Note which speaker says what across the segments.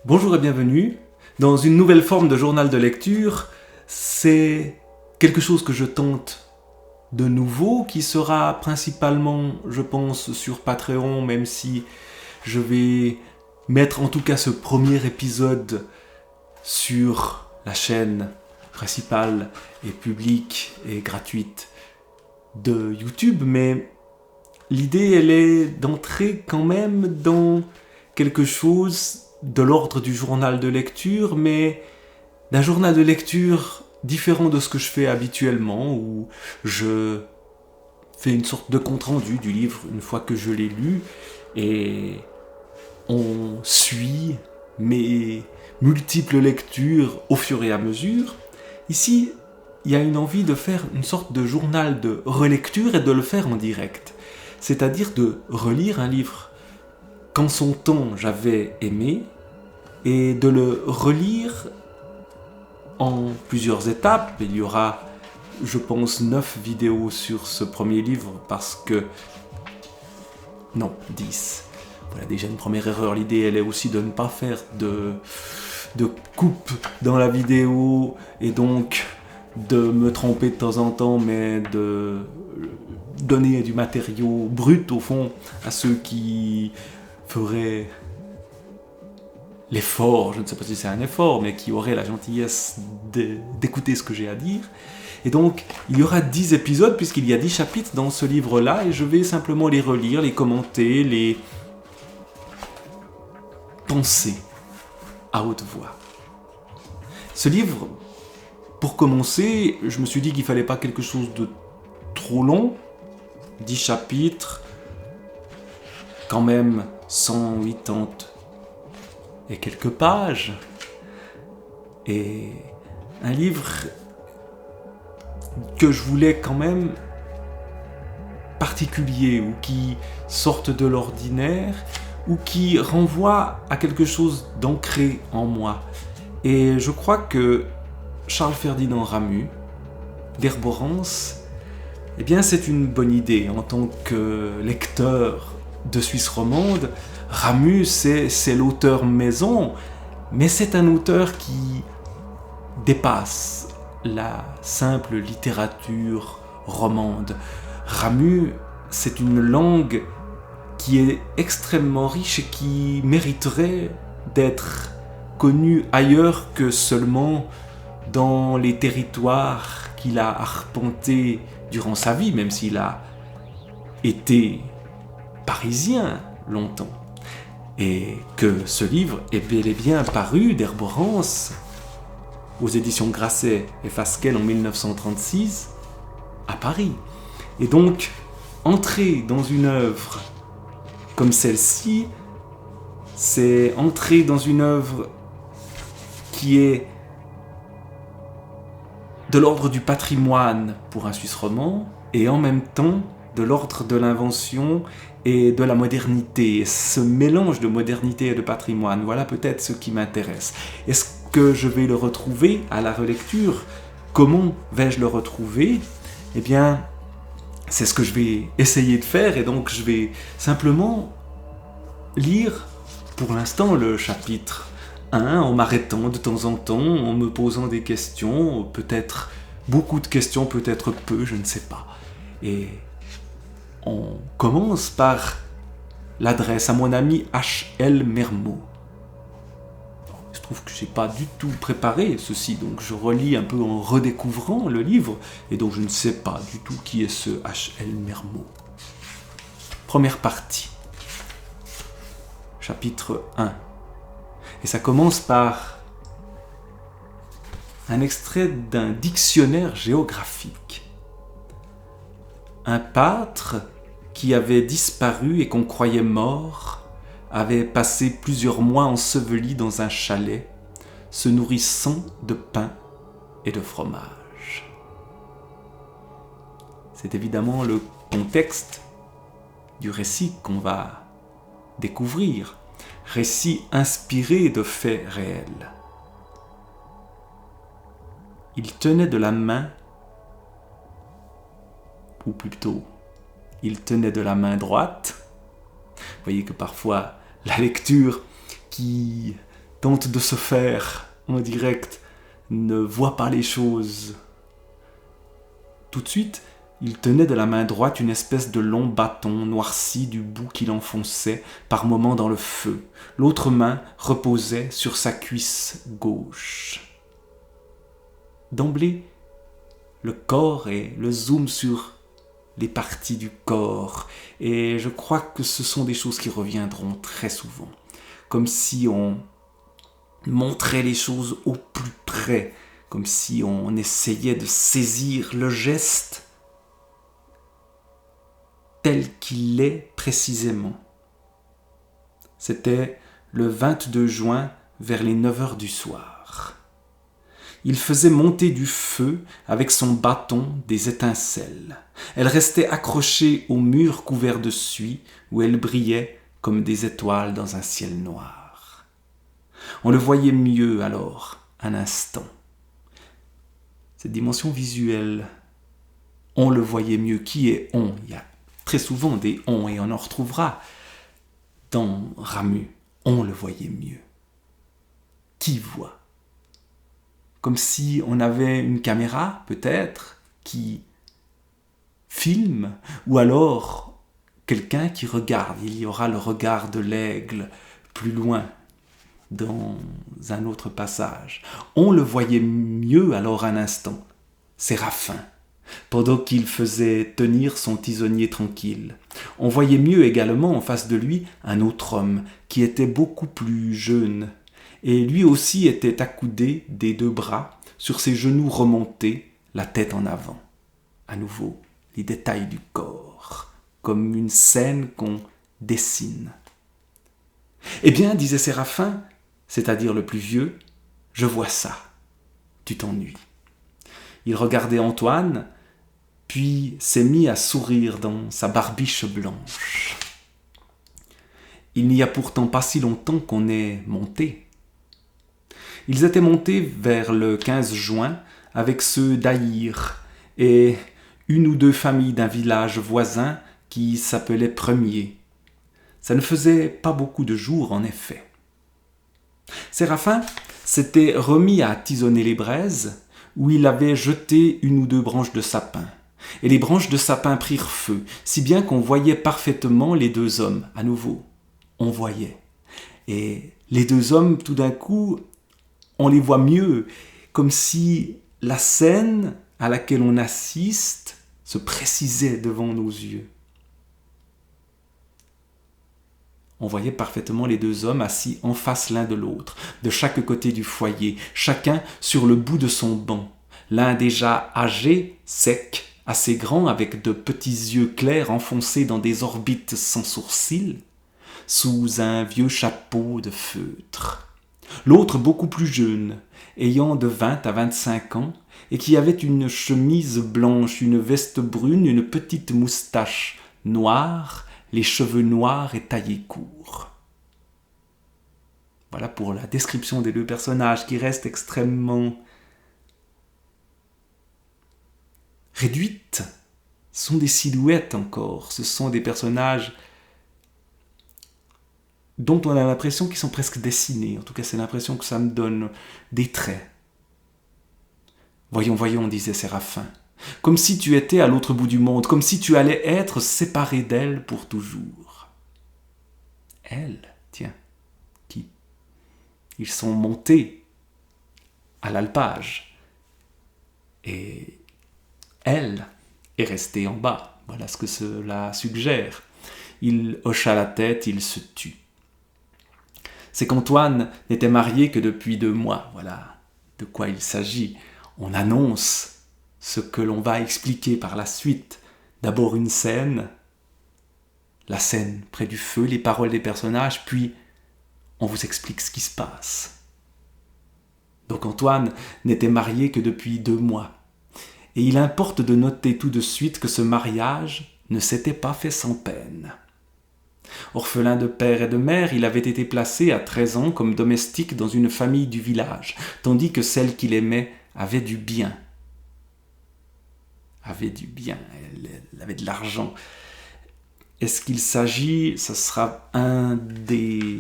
Speaker 1: Bonjour et bienvenue dans une nouvelle forme de journal de lecture. C'est quelque chose que je tente de nouveau, qui sera principalement, je pense, sur Patreon, même si je vais mettre en tout cas ce premier épisode sur la chaîne principale et publique et gratuite de YouTube. Mais l'idée, elle est d'entrer quand même dans quelque chose de l'ordre du journal de lecture, mais d'un journal de lecture différent de ce que je fais habituellement, où je fais une sorte de compte-rendu du livre une fois que je l'ai lu, et on suit mes multiples lectures au fur et à mesure. Ici, il y a une envie de faire une sorte de journal de relecture et de le faire en direct. C'est-à-dire de relire un livre qu'en son temps j'avais aimé, et de le relire en plusieurs étapes. Il y aura, je pense, 9 vidéos sur ce premier livre, parce que... Non, 10. Voilà déjà une première erreur. L'idée, elle est aussi de ne pas faire de coupe dans la vidéo, et donc de me tromper de temps en temps, mais de donner du matériau brut, au fond, à ceux qui feraient l'effort, je ne sais pas si c'est un effort, mais qui auraient la gentillesse d'écouter ce que j'ai à dire. Et donc, il y aura 10 épisodes, puisqu'il y a 10 chapitres dans ce livre-là, et je vais simplement les relire, les commenter, les penser à haute voix. Ce livre, pour commencer, je me suis dit qu'il ne fallait pas quelque chose de trop long. 10 chapitres, quand même 180 et quelques pages. Et un livre que je voulais quand même particulier, ou qui sorte de l'ordinaire, ou qui renvoie à quelque chose d'ancré en moi. Et je crois que Charles Ferdinand Ramus, l'Herborance, eh bien c'est une bonne idée. En tant que lecteur de Suisse romande, Ramus, c'est l'auteur maison, mais c'est un auteur qui dépasse la simple littérature romande. Ramus, c'est une langue qui est extrêmement riche et qui mériterait d'être connue ailleurs que seulement dans les territoires qu'il a arpentés durant sa vie, même s'il a été parisien longtemps. Et que ce livre est bel et bien paru, d'Herborance, aux éditions Grasset et Fasquelle en 1936, à Paris. Et donc, entrer dans une œuvre comme celle-ci, c'est entrer dans une œuvre qui est de l'ordre du patrimoine pour un Suisse romand, et en même temps de l'ordre de l'invention et de la modernité. Et ce mélange de modernité et de patrimoine, voilà peut-être ce qui m'intéresse. Est-ce que je vais le retrouver à la relecture? Comment vais-je le retrouver? Eh bien, c'est ce que je vais essayer de faire, et donc je vais simplement lire pour l'instant le chapitre 1, en m'arrêtant de temps en temps, en me posant des questions, peut-être beaucoup de questions, peut-être peu, je ne sais pas. Et on commence par l'adresse à mon ami H.L. Mermot. Il se trouve que je n'ai pas du tout préparé ceci, donc je relis un peu en redécouvrant le livre, et donc je ne sais pas du tout qui est ce H.L. Mermot. Première partie. Chapitre 1. Et ça commence par un extrait d'un dictionnaire géographique. Un pâtre qui avait disparu et qu'on croyait mort avait passé plusieurs mois enseveli dans un chalet, se nourrissant de pain et de fromage. C'est évidemment le contexte du récit qu'on va découvrir. Récit inspiré de faits réels. Il tenait de la main, ou plutôt, il tenait de la main droite. Vous voyez que parfois, la lecture qui tente de se faire en direct, ne voit pas les choses. Tout de suite, il tenait de la main droite une espèce de long bâton noirci du bout qu'il enfonçait par moments dans le feu. L'autre main reposait sur sa cuisse gauche. D'emblée, le corps et le zoom sur les parties du corps. Et je crois que ce sont des choses qui reviendront très souvent. Comme si on montrait les choses au plus près, comme si on essayait de saisir le geste tel qu'il est précisément. C'était le 22 juin vers les 9 heures du soir. Il faisait monter du feu avec son bâton des étincelles. Elle restait accrochée au mur couvert de suie où elle brillait comme des étoiles dans un ciel noir. On le voyait mieux alors, un instant. Cette dimension visuelle, on le voyait mieux. Qui est on? Il y a très souvent des on et on en retrouvera dans Ramu. On le voyait mieux. Qui voit? Comme si on avait une caméra, peut-être, qui filme, ou alors quelqu'un qui regarde. Il y aura le regard de l'aigle plus loin, dans un autre passage. On le voyait mieux alors un instant, Séraphin, pendant qu'il faisait tenir son tisonnier tranquille. On voyait mieux également en face de lui un autre homme qui était beaucoup plus jeune, et lui aussi était accoudé des deux bras, sur ses genoux remontés, la tête en avant. À nouveau, les détails du corps, comme une scène qu'on dessine. Eh bien, disait Séraphin, c'est-à-dire le plus vieux, je vois ça. Tu t'ennuies. Il regardait Antoine, puis s'est mis à sourire dans sa barbiche blanche. Il n'y a pourtant pas si longtemps qu'on est monté. Ils étaient montés vers le 15 juin avec ceux d'Aïr et une ou deux familles d'un village voisin qui s'appelait Premier. Ça ne faisait pas beaucoup de jours en effet. Séraphin s'était remis à tisonner les braises où il avait jeté une ou deux branches de sapin. Et les branches de sapin prirent feu, si bien qu'on voyait parfaitement les deux hommes, à nouveau. On voyait. Et les deux hommes, tout d'un coup, on les voit mieux, comme si la scène à laquelle on assiste se précisait devant nos yeux. On voyait parfaitement les deux hommes assis en face l'un de l'autre, de chaque côté du foyer, chacun sur le bout de son banc. L'un déjà âgé, sec, assez grand, avec de petits yeux clairs enfoncés dans des orbites sans sourcils, sous un vieux chapeau de feutre. L'autre beaucoup plus jeune, ayant de 20 à 25 ans, et qui avait une chemise blanche, une veste brune, une petite moustache noire, les cheveux noirs et taillés courts. Voilà pour la description des deux personnages qui restent extrêmement réduites. Ce sont des silhouettes encore, ce sont des personnages dont on a l'impression qu'ils sont presque dessinés. En tout cas, c'est l'impression que ça me donne, des traits. Voyons, voyons, disait Séraphin, comme si tu étais à l'autre bout du monde, comme si tu allais être séparé d'elle pour toujours. Elle, tiens, qui? Ils sont montés à l'alpage. Et elle est restée en bas. Voilà ce que cela suggère. Il hocha la tête, il se tut. C'est qu'Antoine n'était marié que depuis 2 mois. Voilà de quoi il s'agit. On annonce ce que l'on va expliquer par la suite. D'abord une scène, la scène près du feu, les paroles des personnages, puis on vous explique ce qui se passe. Donc Antoine n'était marié que depuis 2 mois. Et il importe de noter tout de suite que ce mariage ne s'était pas fait sans peine. Orphelin de père et de mère, il avait été placé à 13 ans comme domestique dans une famille du village, tandis que celle qu'il aimait avait du bien. Elle avait de l'argent. Est-ce qu'il s'agit, ce sera un des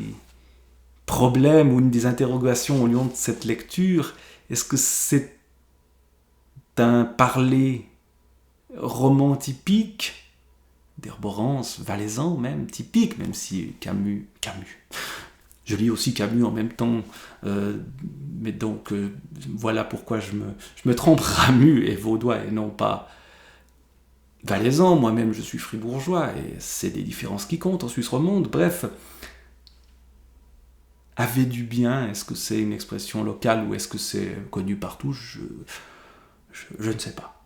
Speaker 1: problèmes ou une des interrogations au long de cette lecture, est-ce que c'est un parler roman typique, d'Herborance, valaisan même, typique, même si Camus. Je lis aussi Camus en même temps, mais donc voilà pourquoi je me trompe, Ramu et vaudois et non pas valaisan. Moi-même je suis fribourgeois et c'est des différences qui comptent en Suisse romande. Bref, avait du bien, est-ce que c'est une expression locale ou est-ce que c'est connu partout, je ne sais pas.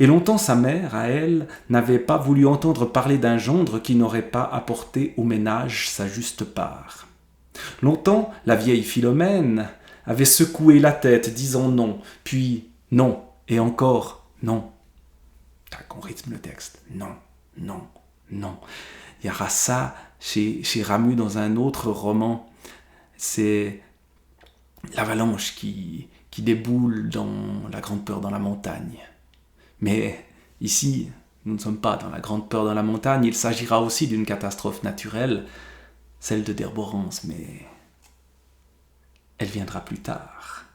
Speaker 1: Et longtemps sa mère, à elle, n'avait pas voulu entendre parler d'un gendre qui n'aurait pas apporté au ménage sa juste part. Longtemps, la vieille Philomène avait secoué la tête, disant non, puis non, et encore non. On rythme le texte. Non, non, non. Il y aura ça chez Ramu dans un autre roman. C'est l'avalanche qui déboule dans La Grande Peur dans la montagne. Mais ici, nous ne sommes pas dans La Grande Peur dans la montagne. Il s'agira aussi d'une catastrophe naturelle, celle de d'Herborance, mais elle viendra plus tard.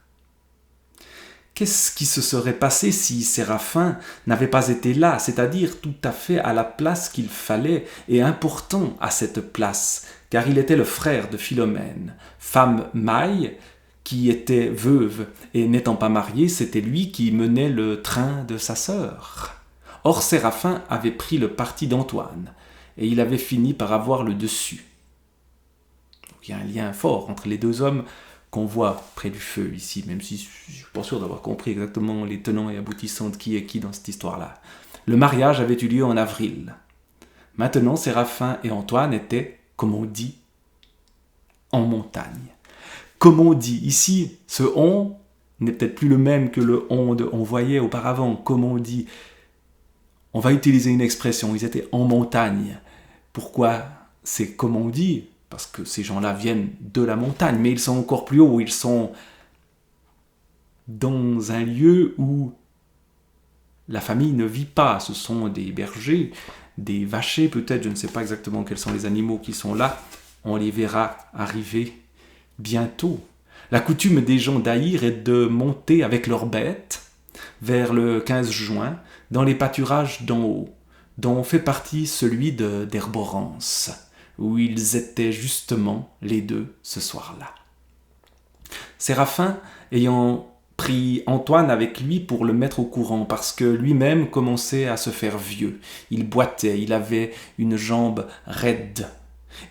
Speaker 1: Qu'est-ce qui se serait passé si Séraphin n'avait pas été là, c'est-à-dire tout à fait à la place qu'il fallait et important à cette place, car il était le frère de Philomène, femme maille, qui était veuve, et n'étant pas mariée, c'était lui qui menait le train de sa sœur. Or Séraphin avait pris le parti d'Antoine, et il avait fini par avoir le dessus. Donc, il y a un lien fort entre les deux hommes qu'on voit près du feu ici, même si je ne suis pas sûr d'avoir compris exactement les tenants et aboutissants de qui est qui dans cette histoire-là. Le mariage avait eu lieu en avril. Maintenant, Séraphin et Antoine étaient, comme on dit, en montagne. Comme on dit, ici, ce « on » n'est peut-être plus le même que le « on » de « on voyait » auparavant. Comme on dit, on va utiliser une expression, ils étaient en montagne. Pourquoi c'est comme on dit ? Parce que ces gens-là viennent de la montagne, mais ils sont encore plus haut, ils sont dans un lieu où la famille ne vit pas. Ce sont des bergers, des vachers peut-être, je ne sais pas exactement quels sont les animaux qui sont là. On les verra arriver bientôt. La coutume des gens d'Aïr est de monter avec leurs bêtes vers le 15 juin dans les pâturages d'en haut, dont fait partie celui d'Herborance, où ils étaient justement les deux ce soir-là. Séraphin ayant pris Antoine avec lui pour le mettre au courant, parce que lui-même commençait à se faire vieux. Il boitait, il avait une jambe raide,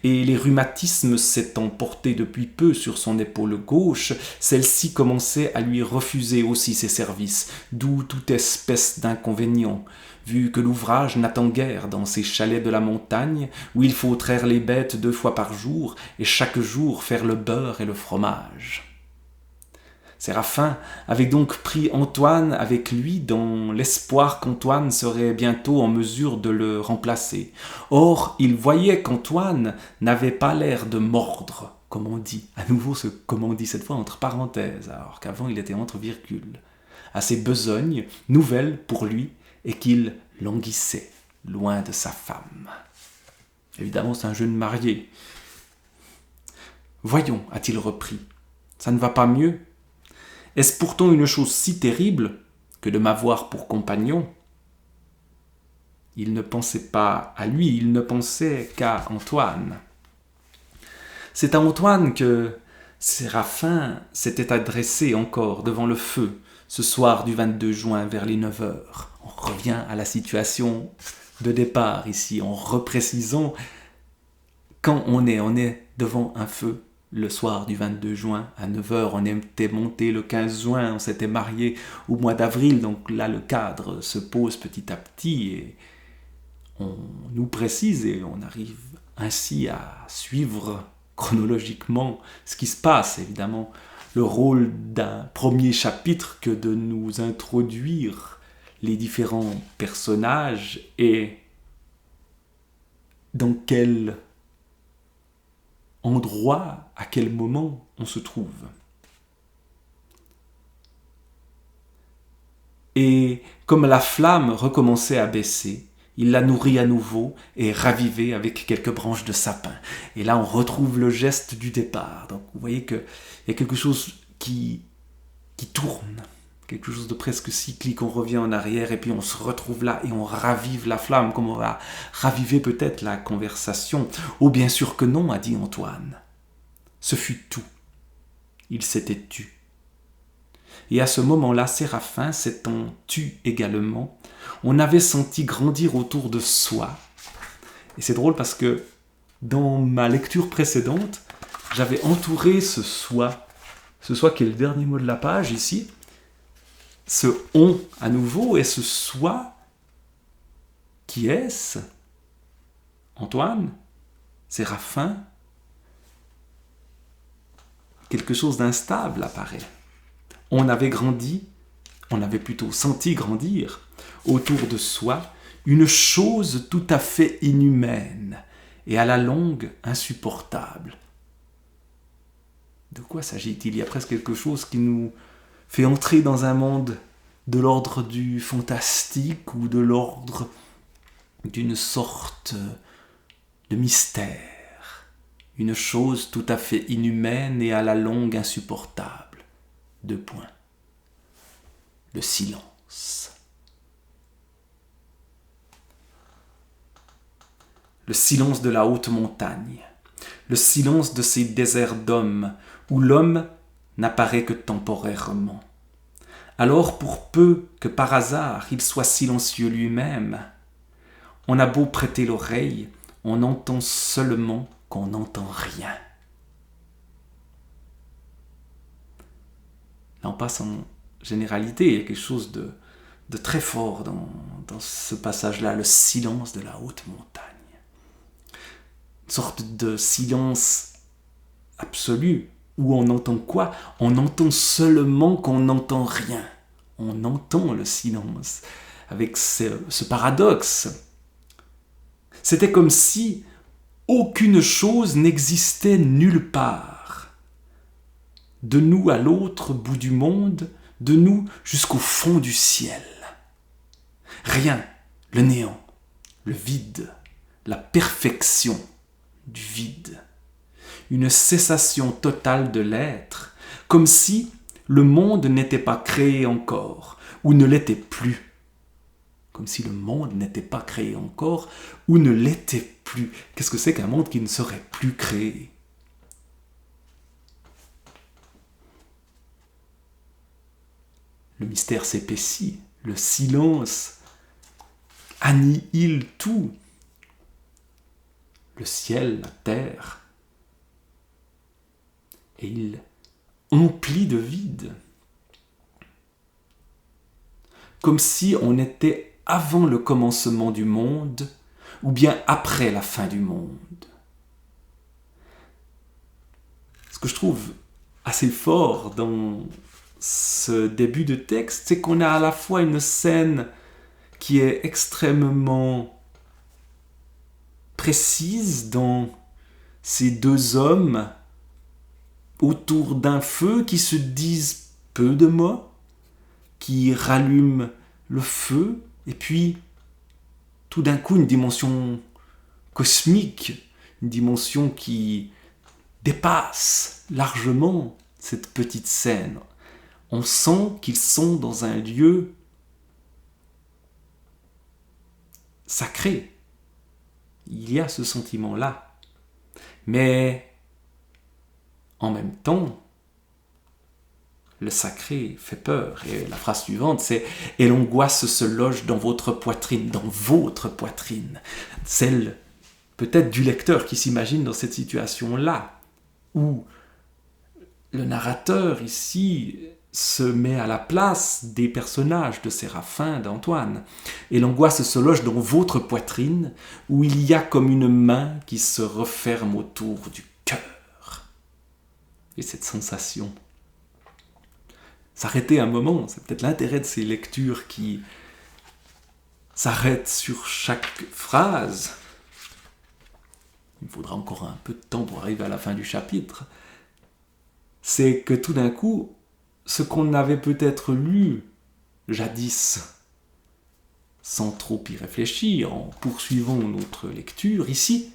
Speaker 1: et les rhumatismes s'étant portés depuis peu sur son épaule gauche, celle-ci commençait à lui refuser aussi ses services, d'où toute espèce d'inconvénient, vu que l'ouvrage n'attend guère dans ces chalets de la montagne, où il faut traire les bêtes 2 fois par jour, et chaque jour faire le beurre et le fromage. Séraphin avait donc pris Antoine avec lui dans l'espoir qu'Antoine serait bientôt en mesure de le remplacer. Or, il voyait qu'Antoine n'avait pas l'air de mordre, comme on dit. À nouveau, ce comme on dit cette fois entre parenthèses, alors qu'avant il était entre virgules. À ces besognes nouvelles pour lui et qu'il languissait loin de sa femme. Évidemment, c'est un jeune marié. « Voyons, a-t-il repris, ça ne va pas mieux ? Est-ce pourtant une chose si terrible que de m'avoir pour compagnon ?» Il ne pensait pas à lui, il ne pensait qu'à Antoine. C'est à Antoine que Séraphin s'était adressé encore devant le feu, ce soir du 22 juin vers les 9 heures. On revient à la situation de départ ici, en reprécisant quand on est devant un feu. Le soir du 22 juin, à 9h, on était monté le 15 juin, on s'était marié au mois d'avril, donc là le cadre se pose petit à petit et on nous précise et on arrive ainsi à suivre chronologiquement ce qui se passe. Évidemment, le rôle d'un premier chapitre que de nous introduire les différents personnages et dans quel endroit, à quel moment on se trouve. Et comme la flamme recommençait à baisser, il la nourrit à nouveau et ravivée avec quelques branches de sapin. Et là, on retrouve le geste du départ. Donc, vous voyez qu'il y a quelque chose qui tourne, quelque chose de presque cyclique. On revient en arrière et puis on se retrouve là et on ravive la flamme, comme on va raviver peut-être la conversation. Oh, bien sûr que non, a dit Antoine. Ce fut tout. Il s'était tu. Et à ce moment-là, Séraphin s'étant tu également, on avait senti grandir autour de soi. Et c'est drôle parce que dans ma lecture précédente, j'avais entouré ce soi qui est le dernier mot de la page ici, ce on à nouveau, et ce soi, qui est-ce? Antoine? Séraphin? Quelque chose d'instable apparaît. On avait grandi, on avait plutôt senti grandir autour de soi une chose tout à fait inhumaine et à la longue insupportable. De quoi s'agit-il? Il y a presque quelque chose qui nous fait entrer dans un monde de l'ordre du fantastique ou de l'ordre d'une sorte de mystère. Une chose tout à fait inhumaine et à la longue insupportable. 2 points. Le silence. Le silence de la haute montagne. Le silence de ces déserts d'hommes où l'homme n'apparaît que temporairement. Alors, pour peu que par hasard il soit silencieux lui-même, on a beau prêter l'oreille, on entend seulement qu'on n'entend rien. Là, on passe en généralité, il y a quelque chose de très fort dans ce passage-là, le silence de la haute montagne. Une sorte de silence absolu, où on entend quoi? On entend seulement qu'on n'entend rien. On entend le silence, avec ce paradoxe. C'était comme si aucune chose n'existait nulle part. De nous à l'autre bout du monde, de nous jusqu'au fond du ciel. Rien, le néant, le vide, la perfection du vide. Une cessation totale de l'être, comme si le monde n'était pas créé encore, ou ne l'était plus. Comme si le monde n'était pas créé encore, ou ne l'était plus. Qu'est-ce que c'est qu'un monde qui ne serait plus créé? Le mystère s'épaissit, le silence annihile tout. Le ciel, la terre, et il emplit de vide. Comme si on était avant le commencement du monde, ou bien après la fin du monde. Ce que je trouve assez fort dans ce début de texte, c'est qu'on a à la fois une scène qui est extrêmement précise dans ces 2 hommes autour d'un feu qui se disent peu de mots, qui rallument le feu, et puis tout d'un coup une dimension cosmique, une dimension qui dépasse largement cette petite scène. On sent qu'ils sont dans un lieu sacré. Il y a ce sentiment-là. Mais en même temps, le sacré fait peur. Et la phrase suivante, c'est « Et l'angoisse se loge dans votre poitrine, dans votre poitrine. » Celle peut-être du lecteur qui s'imagine dans cette situation-là, où le narrateur ici se met à la place des personnages de Séraphin, d'Antoine. Et l'angoisse se loge dans votre poitrine, où il y a comme une main qui se referme autour du cœur. Et cette sensation. S'arrêter un moment, c'est peut-être l'intérêt de ces lectures qui s'arrêtent sur chaque phrase. Il faudra encore un peu de temps pour arriver à la fin du chapitre. C'est que tout d'un coup, ce qu'on avait peut-être lu jadis sans trop y réfléchir, en poursuivant notre lecture, ici,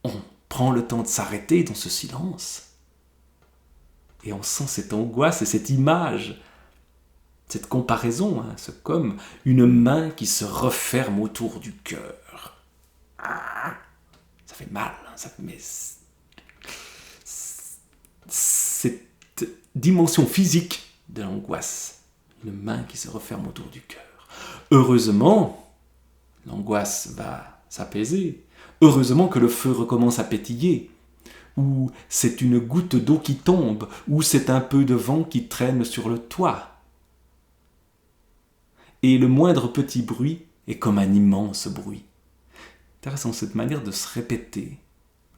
Speaker 1: on prend le temps de s'arrêter dans ce silence. Et on sent cette angoisse et cette image, cette comparaison, c'est comme une main qui se referme autour du cœur. Ça fait mal, mais cette dimension physique de l'angoisse, une main qui se referme autour du cœur. Heureusement, l'angoisse va s'apaiser. Heureusement que le feu recommence à pétiller. Ou c'est une goutte d'eau qui tombe, ou c'est un peu de vent qui traîne sur le toit. Et le moindre petit bruit est comme un immense bruit. Intéressant cette manière de se répéter.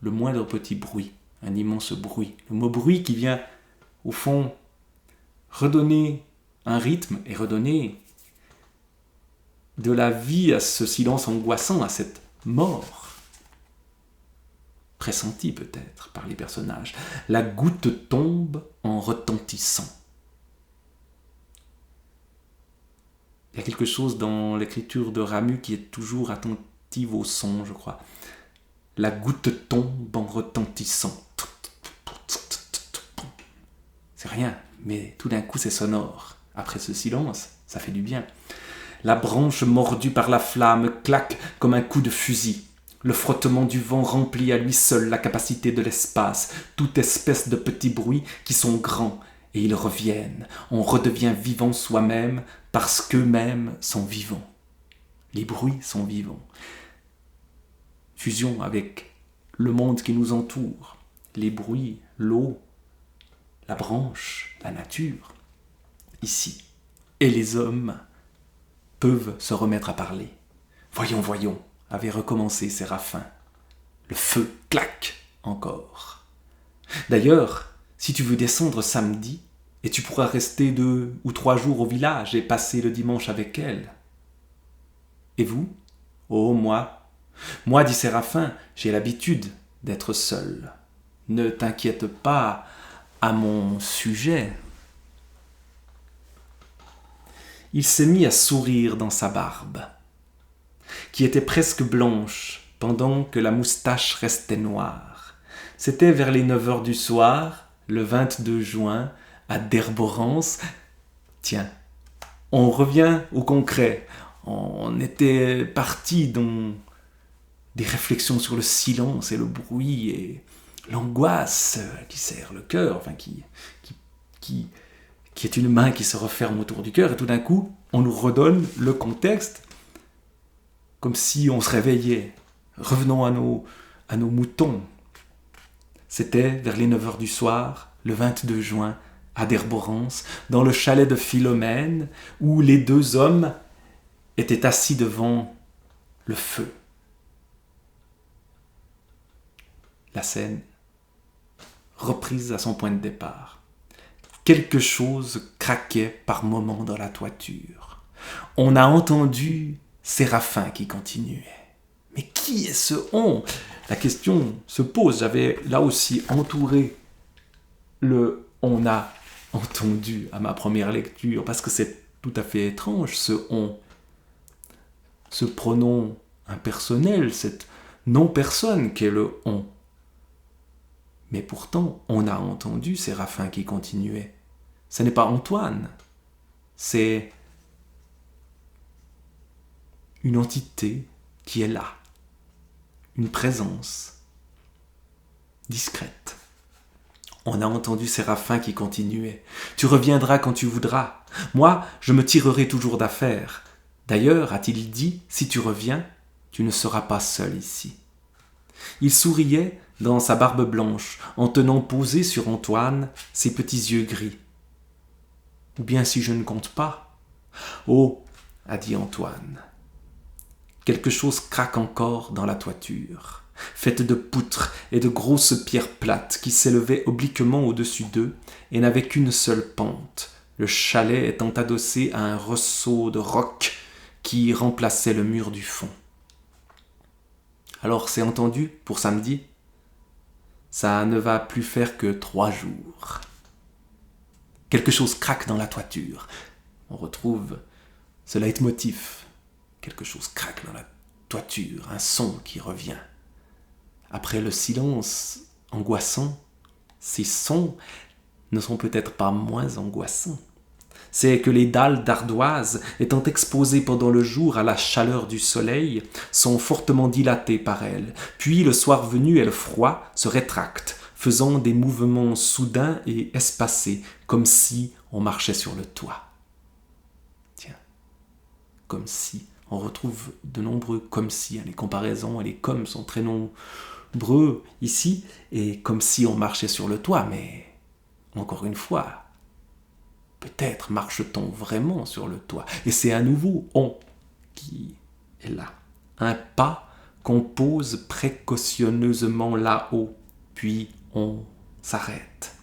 Speaker 1: Le moindre petit bruit, un immense bruit. Le mot bruit qui vient, au fond, redonner un rythme et redonner de la vie à ce silence angoissant, à cette mort. Pressenti peut-être par les personnages. La goutte tombe en retentissant. Il y a quelque chose dans l'écriture de Ramu qui est toujours attentive au son, je crois. La goutte tombe en retentissant. C'est rien, mais tout d'un coup c'est sonore. Après ce silence, ça fait du bien. La branche mordue par la flamme claque comme un coup de fusil. Le frottement du vent remplit à lui seul la capacité de l'espace, toute espèce de petits bruits qui sont grands, et ils reviennent. On redevient vivant soi-même parce qu'eux-mêmes sont vivants. Les bruits sont vivants. Fusion avec le monde qui nous entoure, les bruits, l'eau, la branche, la nature, ici. Et les hommes peuvent se remettre à parler. Voyons, voyons, avait recommencé Séraphin. Le feu claque encore. D'ailleurs, si tu veux descendre samedi, et tu pourras rester 2 ou 3 jours au village et passer le dimanche avec elle. Et vous ? Oh, moi, dit Séraphin, j'ai l'habitude d'être seul. Ne t'inquiète pas à mon sujet. Il s'est mis à sourire dans sa barbe, qui était presque blanche, pendant que la moustache restait noire. C'était vers les 9h du soir, le 22 juin, à Derborance. Tiens, on revient au concret. On était parti dans des réflexions sur le silence et le bruit et l'angoisse qui serre le cœur, enfin qui est une main qui se referme autour du cœur, et tout d'un coup, on nous redonne le contexte comme si on se réveillait. Revenons à nos moutons. C'était vers les 9h du soir, le 22 juin, à Derborance, dans le chalet de Philomène, où les 2 hommes étaient assis devant le feu. La scène reprise à son point de départ. Quelque chose craquait par moments dans la toiture. On a entendu Séraphin qui continuait. Mais qui est ce on ? La question se pose. J'avais là aussi entouré le « on a entendu » à ma première lecture, parce que c'est tout à fait étrange, ce « on ». Ce pronom impersonnel, cette non-personne qu'est le « on ». Mais pourtant, on a entendu Séraphin qui continuait. Ce n'est pas Antoine, c'est une entité qui est là, une présence discrète. On a entendu Séraphin qui continuait. Tu reviendras quand tu voudras. Moi, je me tirerai toujours d'affaire. D'ailleurs, a-t-il dit, si tu reviens, tu ne seras pas seul ici. Il souriait dans sa barbe blanche, en tenant posés sur Antoine ses petits yeux gris. Ou bien si je ne compte pas. Oh, a dit Antoine. Quelque chose craque encore dans la toiture, faite de poutres et de grosses pierres plates qui s'élevaient obliquement au-dessus d'eux et n'avaient qu'une seule pente, le chalet étant adossé à un ressaut de roc qui remplaçait le mur du fond. Alors c'est entendu pour samedi ? Ça ne va plus faire que 3 jours. Quelque chose craque dans la toiture. On retrouve ce leitmotiv. Quelque chose craque dans la toiture, un son qui revient. Après le silence angoissant, ces sons ne sont peut-être pas moins angoissants. C'est que les dalles d'ardoise, étant exposées pendant le jour à la chaleur du soleil, sont fortement dilatées par elles. Puis, le soir venu et le froid se rétractent, faisant des mouvements soudains et espacés, comme si on marchait sur le toit. Tiens, comme si, on retrouve de nombreux comme si, les comparaisons et les comme sont très nombreux ici, et comme si on marchait sur le toit, mais encore une fois, peut-être marche-t-on vraiment sur le toit. Et c'est à nouveau on qui est là. Un pas qu'on pose précautionneusement là-haut, puis on s'arrête.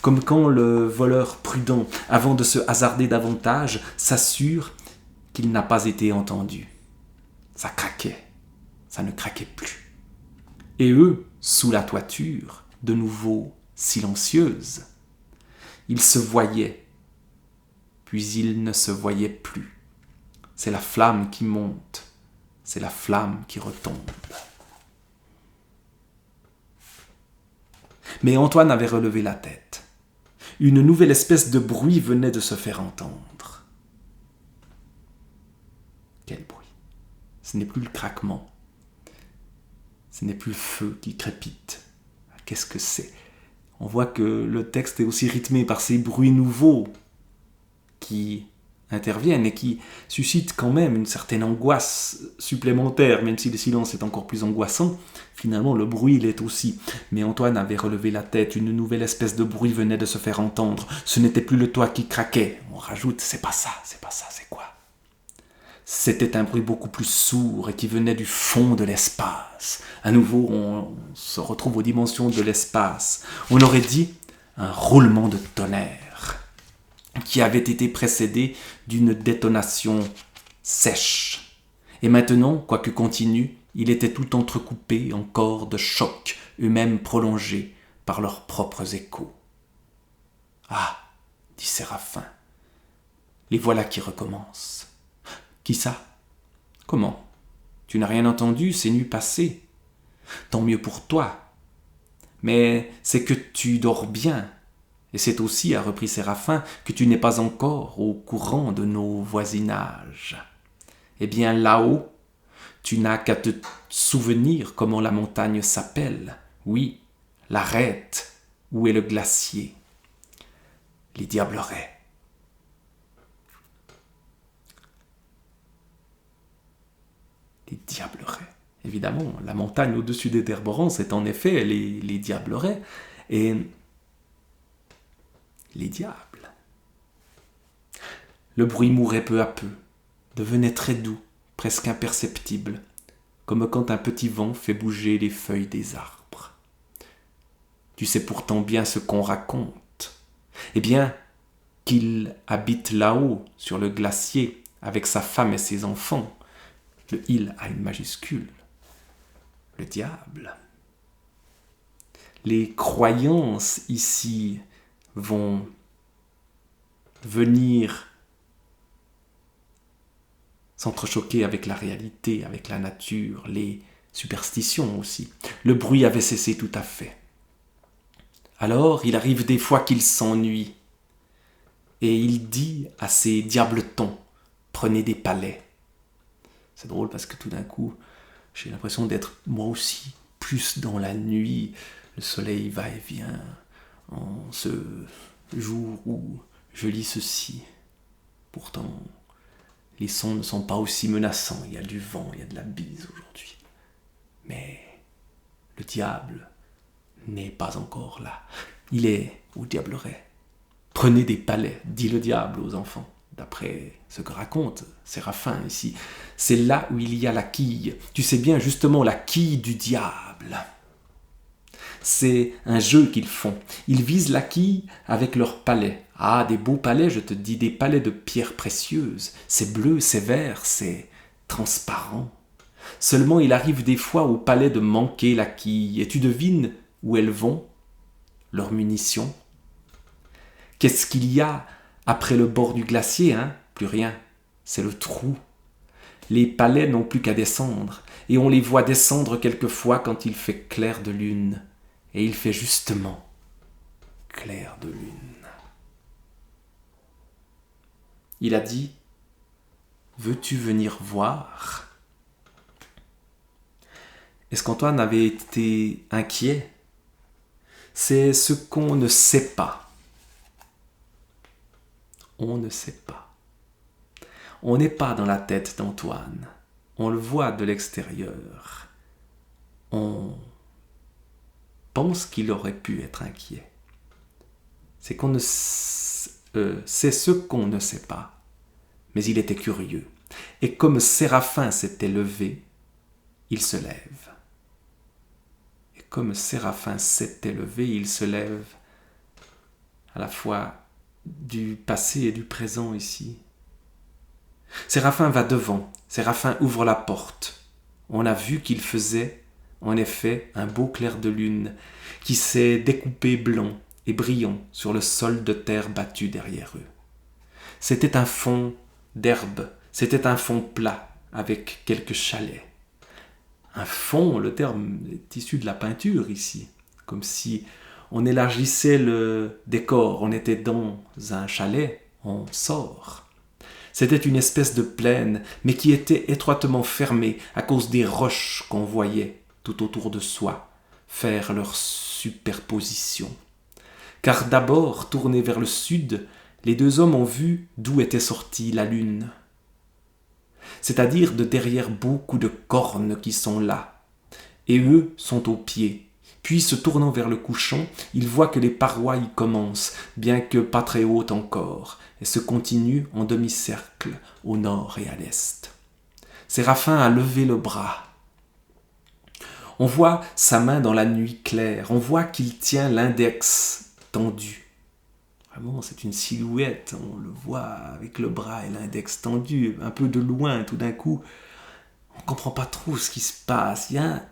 Speaker 1: Comme quand le voleur prudent, avant de se hasarder davantage, s'assure qu'il n'a pas été entendu. Ça craquait, ça ne craquait plus. Et eux, sous la toiture, de nouveau silencieuses, ils se voyaient, puis ils ne se voyaient plus. C'est la flamme qui monte, c'est la flamme qui retombe. Mais Antoine avait relevé la tête. Une nouvelle espèce de bruit venait de se faire entendre. Quel bruit? Ce n'est plus le craquement. Ce n'est plus le feu qui crépite. Qu'est-ce que c'est? On voit que le texte est aussi rythmé par ces bruits nouveaux qui interviennent et qui suscitent quand même une certaine angoisse supplémentaire, même si le silence est encore plus angoissant. Finalement, le bruit l'est aussi. Mais Antoine avait relevé la tête, une nouvelle espèce de bruit venait de se faire entendre. Ce n'était plus le toit qui craquait. On rajoute, c'est pas ça, c'est quoi? C'était un bruit beaucoup plus sourd et qui venait du fond de l'espace. À nouveau, on se retrouve aux dimensions de l'espace. On aurait dit un roulement de tonnerre qui avait été précédé d'une détonation sèche. Et maintenant, quoique continu, il était tout entrecoupé encore de chocs, eux-mêmes prolongés par leurs propres échos. « Ah !» dit Séraphin, « les voilà qui recommencent. » « Qui ça? Comment? Tu n'as rien entendu ces nuits passées? Tant mieux pour toi. Mais c'est que tu dors bien. Et c'est aussi, a repris Séraphin, que tu n'es pas encore au courant de nos voisinages. Eh bien là-haut, tu n'as qu'à te souvenir comment la montagne s'appelle. Oui, l'arête, où est le glacier. Les Diablerets. Les Diablerets. Évidemment, la montagne au-dessus des Terborans, c'est en effet les Diablerets. Et les diables. Le bruit mourait peu à peu, devenait très doux, presque imperceptible, comme quand un petit vent fait bouger les feuilles des arbres. Tu sais pourtant bien ce qu'on raconte. Eh bien, qu'il habite là-haut, sur le glacier, avec sa femme et ses enfants. Le « il » a une majuscule. Le diable. Les croyances ici vont venir s'entrechoquer avec la réalité, avec la nature, les superstitions aussi. Le bruit avait cessé tout à fait. Alors, il arrive des fois qu'il s'ennuie, et il dit à ses diabletons, « Prenez des palets. » C'est drôle parce que tout d'un coup, j'ai l'impression d'être moi aussi plus dans la nuit. Le soleil va et vient en ce jour où je lis ceci. Pourtant, les sons ne sont pas aussi menaçants. Il y a du vent, il y a de la bise aujourd'hui. Mais le diable n'est pas encore là. Il est au Diableret. Prenez des palets, dit le diable aux enfants. D'après ce que raconte Séraphin ici, c'est là où il y a la quille. Tu sais bien, justement, la quille du diable. C'est un jeu qu'ils font. Ils visent la quille avec leurs palets. Ah, des beaux palets, je te dis, des palets de pierres précieuses. C'est bleu, c'est vert, c'est transparent. Seulement, il arrive des fois au palais de manquer la quille. Et tu devines où elles vont, leurs munitions. Qu'est-ce qu'il y a après le bord du glacier, hein? Plus rien. c'est le trou. Les palais n'ont plus qu'à descendre, et on les voit descendre quelquefois quand il fait clair de lune. Et il fait justement clair de lune. Il a dit « Veux-tu venir voir ?» Est-ce qu'Antoine avait été inquiet ? C'est ce qu'on ne sait pas. On ne sait pas. On n'est pas dans la tête d'Antoine. On le voit de l'extérieur. On pense qu'il aurait pu être inquiet. C'est ce qu'on ne sait pas. Mais il était curieux. Et comme Séraphin s'était levé, il se lève. Et comme Séraphin s'était levé, il se lève à la fois du passé et du présent ici. Séraphin va devant, Séraphin ouvre la porte. On a vu qu'il faisait, en effet, un beau clair de lune qui s'est découpé blanc et brillant sur le sol de terre battu derrière eux. C'était un fond d'herbe, c'était un fond plat avec quelques chalets. Un fond, le terme est issu de la peinture ici, comme si on élargissait le décor, on était dans un chalet, on sort. C'était une espèce de plaine, mais qui était étroitement fermée à cause des roches qu'on voyait tout autour de soi faire leur superposition. Car d'abord, tournés vers le sud, les deux hommes ont vu d'où était sortie la lune. C'est-à-dire de derrière beaucoup de cornes qui sont là. Et eux sont aux pieds. Puis, se tournant vers le couchant, ils voient que les parois y commencent, bien que pas très hautes encore, et se continuent en demi-cercle au nord et à l'est. Séraphin a levé le bras. On voit sa main dans la nuit claire, on voit qu'il tient l'index tendu. Vraiment, c'est une silhouette, on le voit avec le bras et l'index tendu, un peu de loin, tout d'un coup. On ne comprend pas trop ce qui se passe. Il y a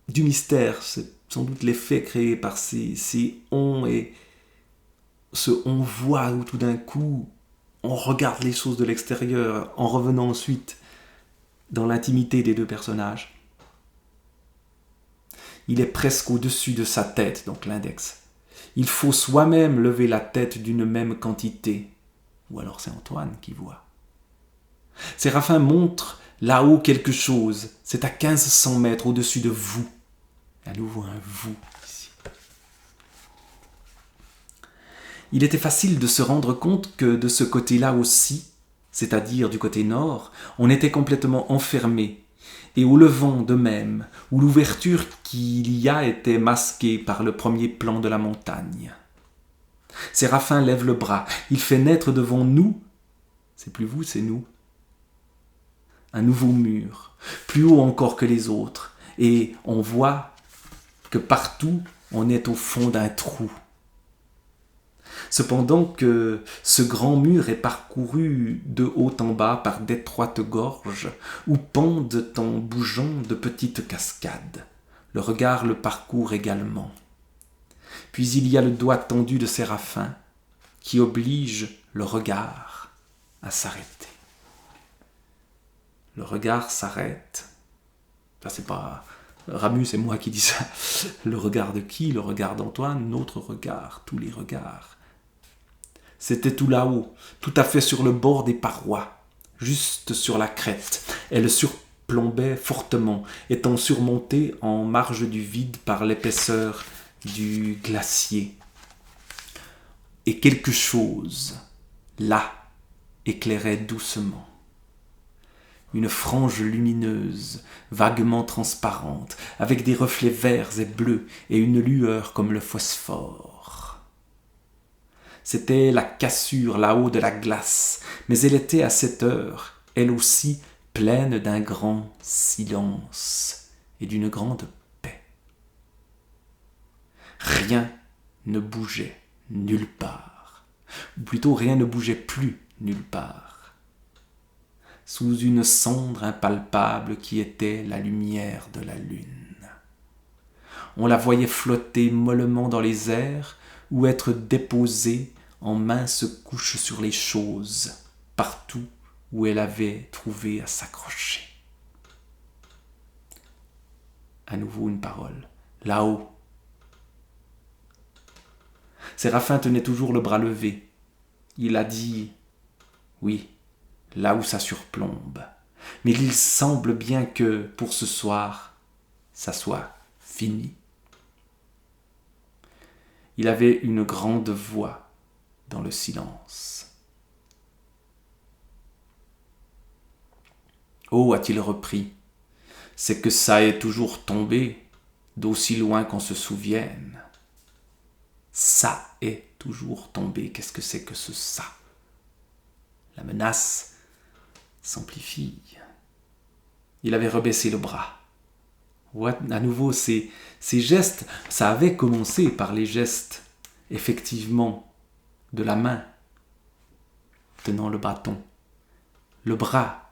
Speaker 1: du mystère, c'est sans doute l'effet créé par ces on et ce on voit où tout d'un coup on regarde les choses de l'extérieur en revenant ensuite dans l'intimité des deux personnages. Il est presque au-dessus de sa tête, donc l'index. Il faut soi-même lever la tête d'une même quantité. Ou alors c'est Antoine qui voit. Séraphin montre là-haut quelque chose. C'est à 1500 mètres au-dessus de vous. À nouveau un vous ici. Il était facile de se rendre compte que de ce côté-là aussi, c'est-à-dire du côté nord, on était complètement enfermé, et au levant de même, où l'ouverture qu'il y a était masquée par le premier plan de la montagne. Séraphin lève le bras, il fait naître devant nous, c'est plus vous, c'est nous, un nouveau mur, plus haut encore que les autres, et on voit que partout on est au fond d'un trou. Cependant que ce grand mur est parcouru de haut en bas par d'étroites gorges où pendent en bougeant de petites cascades. Le regard le parcourt également. Puis il y a le doigt tendu de Séraphin qui oblige le regard à s'arrêter. Le regard s'arrête. Enfin, c'est pas Ramus, c'est moi qui dis ça. Le regard de qui ? Le regard d'Antoine, notre regard, tous les regards. C'était tout là-haut, tout à fait sur le bord des parois, juste sur la crête. Elle surplombait fortement, étant surmontée en marge du vide par l'épaisseur du glacier. Et quelque chose, là, éclairait doucement. Une frange lumineuse, vaguement transparente, avec des reflets verts et bleus et une lueur comme le phosphore. C'était la cassure là-haut de la glace, mais elle était à cette heure, elle aussi, pleine d'un grand silence et d'une grande paix. Rien ne bougeait nulle part, ou plutôt rien ne bougeait plus nulle part. Sous une cendre impalpable qui était la lumière de la lune. On la voyait flotter mollement dans les airs ou être déposée en minces couches sur les choses, partout où elle avait trouvé à s'accrocher. À nouveau une parole. Là-haut. Séraphin tenait toujours le bras levé. Il a dit « Oui, là où ça surplombe. Mais il semble bien que, pour ce soir, ça soit fini. » Il avait une grande voix dans le silence. « Oh, a-t-il repris, c'est que ça est toujours tombé, d'aussi loin qu'on se souvienne. Ça est toujours tombé. Qu'est-ce que c'est que ce ça ? La menace s'amplifie. Il avait rebaissé le bras. À nouveau, ces gestes, ça avait commencé par les gestes, effectivement, de la main tenant le bâton. Le bras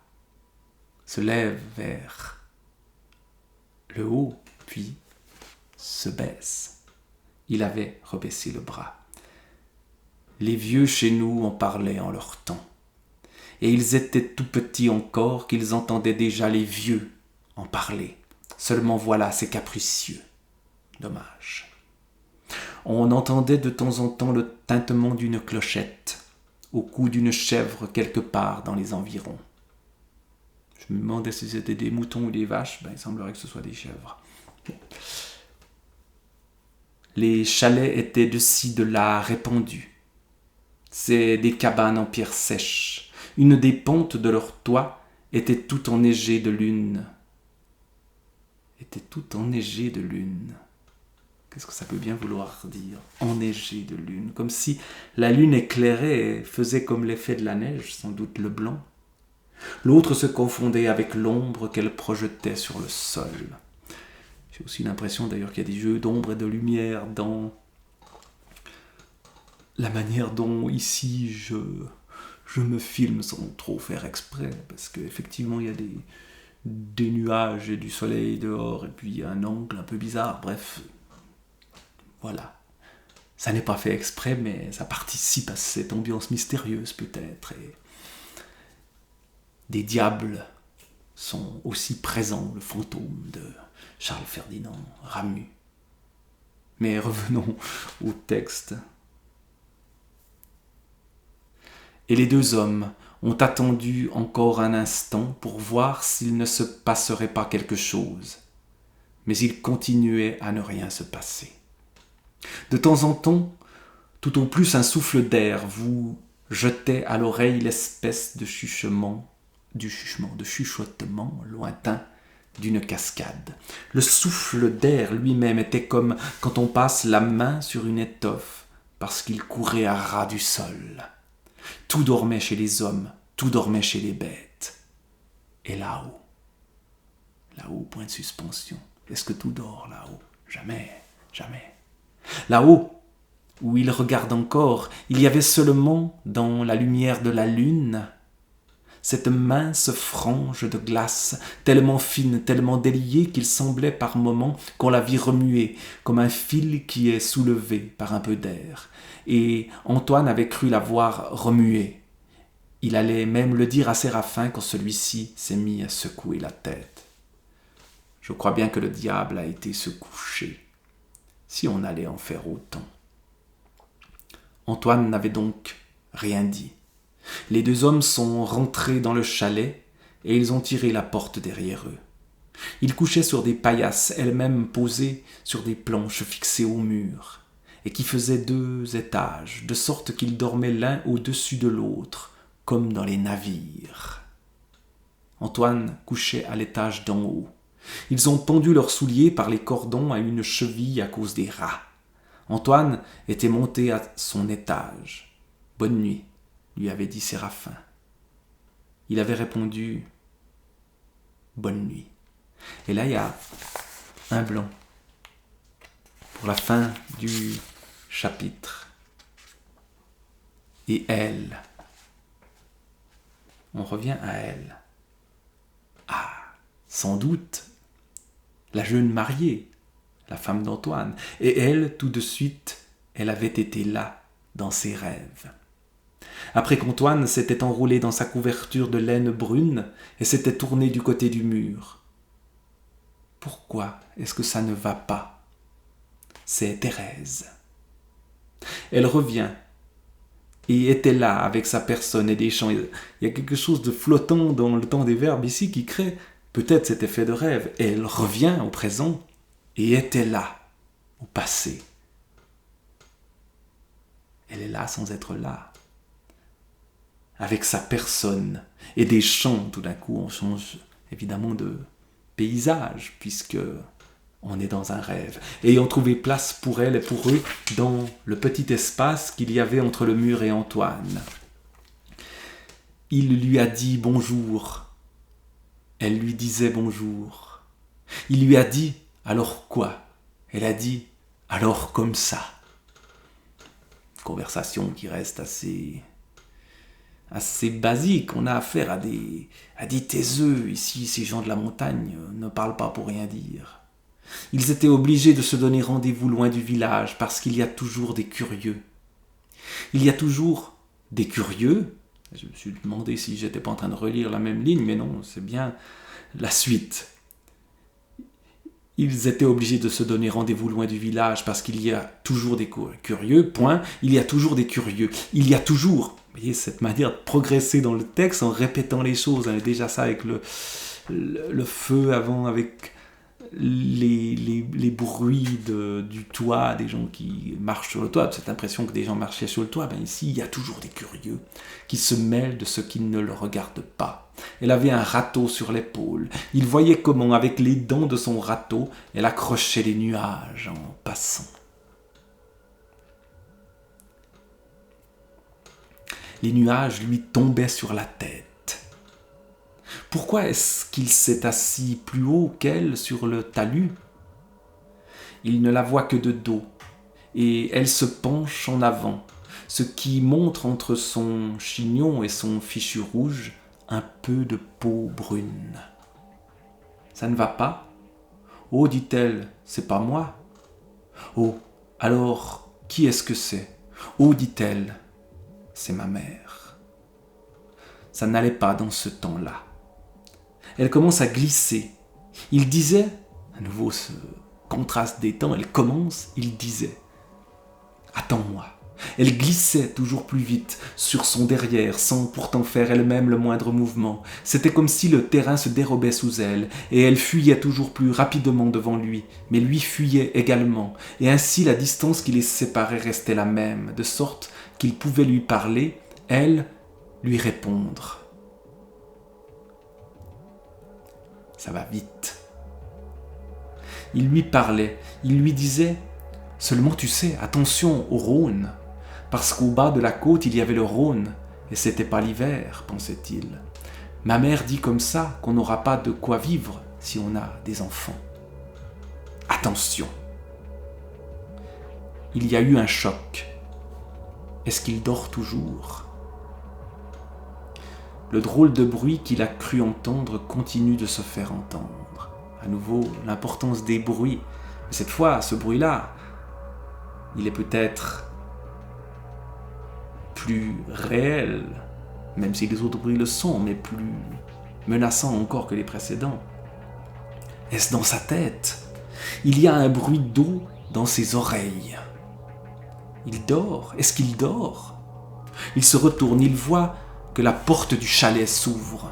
Speaker 1: se lève vers le haut, puis se baisse. Il avait rebaissé le bras. Les vieux chez nous en parlaient en leur temps. Et ils étaient tout petits encore qu'ils entendaient déjà les vieux en parler. Seulement voilà, c'est capricieux. Dommage. On entendait de temps en temps le tintement d'une clochette au cou d'une chèvre quelque part dans les environs. Je me demandais si c'était des moutons ou des vaches. Il semblerait que ce soit des chèvres. Les chalets étaient de ci, de là répandus. C'est des cabanes en pierre sèche. Une des pentes de leur toit était tout enneigée de lune. Qu'est-ce que ça peut bien vouloir dire ? Enneigée de lune. Comme si la lune éclairait et faisait comme l'effet de la neige, sans doute le blanc. L'autre se confondait avec l'ombre qu'elle projetait sur le sol. J'ai aussi l'impression d'ailleurs qu'il y a des jeux d'ombre et de lumière dans la manière dont ici je me filme sans trop faire exprès, parce qu'effectivement il y a des nuages et du soleil dehors, et puis il y a un angle un peu bizarre, bref, voilà. Ça n'est pas fait exprès, mais ça participe à cette ambiance mystérieuse peut-être, et des diables sont aussi présents, le fantôme de Charles Ferdinand Ramu. Mais revenons au texte. Et les deux hommes ont attendu encore un instant pour voir s'il ne se passerait pas quelque chose. Mais il continuait à ne rien se passer. De temps en temps, tout au plus un souffle d'air vous jetait à l'oreille l'espèce de chuchotement lointain d'une cascade. Le souffle d'air lui-même était comme quand on passe la main sur une étoffe parce qu'il courait à ras du sol. Tout dormait chez les hommes, tout dormait chez les bêtes. Et là-haut, point de suspension. Est-ce que tout dort là-haut ? Jamais, jamais. Là-haut, où il regarde encore, il y avait seulement, dans la lumière de la lune, cette mince frange de glace, tellement fine, tellement déliée qu'il semblait par moments qu'on la vit remuer, comme un fil qui est soulevé par un peu d'air. Et Antoine avait cru la voir remuer. Il allait même le dire à Séraphin quand celui-ci s'est mis à secouer la tête. Je crois bien que le diable a été se coucher, si on allait en faire autant. Antoine n'avait donc rien dit. Les deux hommes sont rentrés dans le chalet et ils ont tiré la porte derrière eux. Ils couchaient sur des paillasses, elles-mêmes posées sur des planches fixées au mur, et qui faisaient 2 étages, de sorte qu'ils dormaient l'un au-dessus de l'autre, comme dans les navires. Antoine couchait à l'étage d'en haut. Ils ont pendu leurs souliers par les cordons à une cheville à cause des rats. Antoine était monté à son étage. « Bonne nuit », lui avait dit Séraphin. Il avait répondu « Bonne nuit ». Et là, il y a un blanc pour la fin du chapitre. Et elle, on revient à elle. Ah, sans doute, la jeune mariée, la femme d'Antoine. Et elle, tout de suite, elle avait été là, dans ses rêves. après qu'Antoine s'était enroulé dans sa couverture de laine brune et s'était tourné du côté du mur. Pourquoi est-ce que ça ne va pas? C'est Thérèse. Elle revient et était là avec sa personne et des chants. Il y a quelque chose de flottant dans le temps des verbes ici qui crée peut-être cet effet de rêve. Et elle revient au présent et était là, au passé. Elle est là sans être là. Avec sa personne et des chants, tout d'un coup, on change évidemment de paysage, puisque on est dans un rêve. Ayant trouvé place pour elle et pour eux dans le petit espace qu'il y avait entre le mur et Antoine. Il lui a dit bonjour. Elle lui disait bonjour. Il lui a dit alors quoi? Elle a dit alors comme ça. Conversation qui reste assez basique. On a affaire à des taiseux. Ici, ces gens de la montagne ne parlent pas pour rien dire. Ils étaient obligés de se donner rendez-vous loin du village parce qu'il y a toujours des curieux. Il y a toujours des curieux. Je me suis demandé si j'étais pas en train de relire la même ligne, mais non, c'est bien la suite. Ils étaient obligés de se donner rendez-vous loin du village parce qu'il y a toujours des curieux, point. Il y a toujours des curieux. Il y a toujours, vous voyez, cette manière de progresser dans le texte en répétant les choses. On a déjà ça avec le feu avant, avec les bruits du toit, des gens qui marchent sur le toit, cette impression que des gens marchaient sur le toit. Ben ici, il y a toujours des curieux qui se mêlent de ce qui ne le regarde pas. Elle avait un râteau sur l'épaule. Il voyait comment, avec les dents de son râteau, elle accrochait les nuages en passant. Les nuages lui tombaient sur la tête. Pourquoi est-ce qu'il s'est assis plus haut qu'elle sur le talus? Il ne la voit que de dos, et elle se penche en avant, ce qui montre entre son chignon et son fichu rouge un peu de peau brune. Ça ne va pas? Oh, dit-elle, c'est pas moi. Oh, alors, qui est-ce que c'est? Oh, dit-elle, c'est ma mère. Ça n'allait pas dans ce temps-là. Elle commence à glisser. Il disait, à nouveau ce contraste des temps, elle commence, il disait, attends-moi. Elle glissait toujours plus vite sur son derrière, sans pourtant faire elle-même le moindre mouvement. C'était comme si le terrain se dérobait sous elle, et elle fuyait toujours plus rapidement devant lui, mais lui fuyait également, et ainsi la distance qui les séparait restait la même, de sorte qu'il pouvait lui parler, elle lui répondre. Ça va vite. Il lui parlait, il lui disait « Seulement tu sais, attention au Rhône, parce qu'au bas de la côte il y avait le Rhône, et c'était pas l'hiver, pensait-il. Ma mère dit comme ça qu'on n'aura pas de quoi vivre si on a des enfants. Attention !» Il y a eu un choc. Est-ce qu'il dort toujours ? Le drôle de bruit qu'il a cru entendre continue de se faire entendre. À nouveau, l'importance des bruits. Mais cette fois, ce bruit-là, il est peut-être plus réel, même si les autres bruits le sont, mais plus menaçant encore que les précédents. Est-ce dans sa tête ? Il y a un bruit d'eau dans ses oreilles. Il dort. Est-ce qu'il dort ? Il se retourne, il voit que la porte du chalet s'ouvre.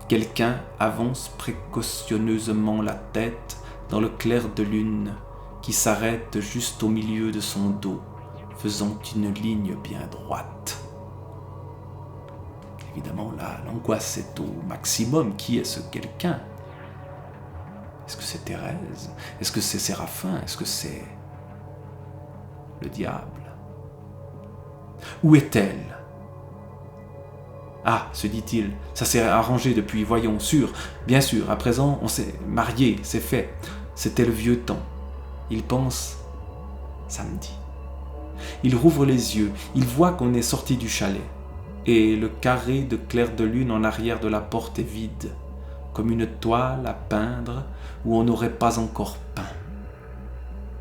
Speaker 1: Quelqu'un avance précautionneusement la tête dans le clair de lune qui s'arrête juste au milieu de son dos, faisant une ligne bien droite. Évidemment, là, l'angoisse est au maximum. Qui est ce quelqu'un ? Est-ce que c'est Thérèse ? Est-ce que c'est Séraphin ? Est-ce que c'est le diable ? Où est-elle ? Ah, se dit-il, ça s'est arrangé depuis, voyons, sûr, bien sûr, à présent on s'est marié, c'est fait. C'était le vieux temps. Il pense samedi. Il rouvre les yeux, il voit qu'on est sorti du chalet, et le carré de clair de lune en arrière de la porte est vide, comme une toile à peindre où on n'aurait pas encore peint.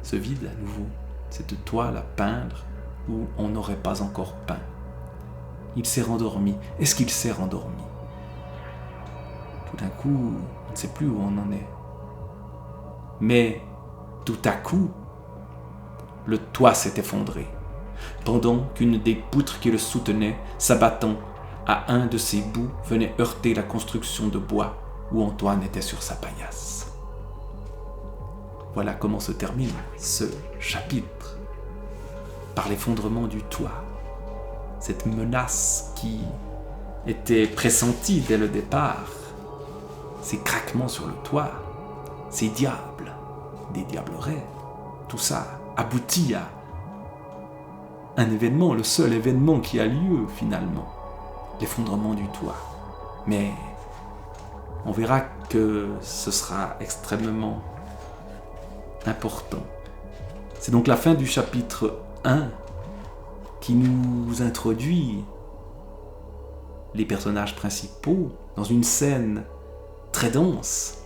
Speaker 1: Ce vide à nouveau, cette toile à peindre où on n'aurait pas encore peint. il s'est rendormi. Est-ce qu'il s'est rendormi? Tout d'un coup, on ne sait plus où on en est. Mais, tout à coup, le toit s'est effondré, pendant qu'une des poutres qui le soutenait, s'abattant à un de ses bouts, venait heurter la construction de bois où Antoine était sur sa paillasse. Voilà comment se termine ce chapitre, par l'effondrement du toit. Cette menace qui était pressentie dès le départ, ces craquements sur le toit, ces diables, des diablerets, tout ça aboutit à un événement, le seul événement qui a lieu finalement, l'effondrement du toit. Mais on verra que ce sera extrêmement important. C'est donc la fin du chapitre 1 qui nous introduit les personnages principaux dans une scène très dense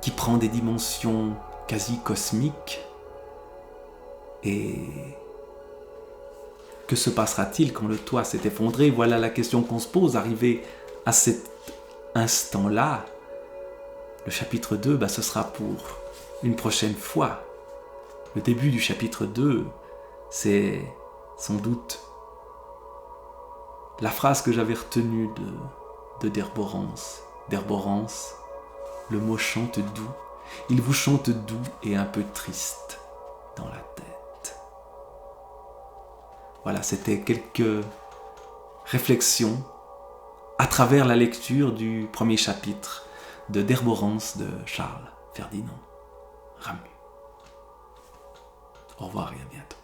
Speaker 1: qui prend des dimensions quasi cosmiques. Et que se passera-t-il quand le toit s'est effondré? Voilà la question qu'on se pose, arrivé à cet instant-là. Le chapitre 2, ce sera pour une prochaine fois. Le début du chapitre 2, c'est sans doute la phrase que j'avais retenue de d'Herborance. D'Herborance, le mot chante doux. Il vous chante doux et un peu triste dans la tête. Voilà, c'était quelques réflexions à travers la lecture du premier chapitre de d'Herborance de Charles Ferdinand Ramu. Au revoir et à bientôt.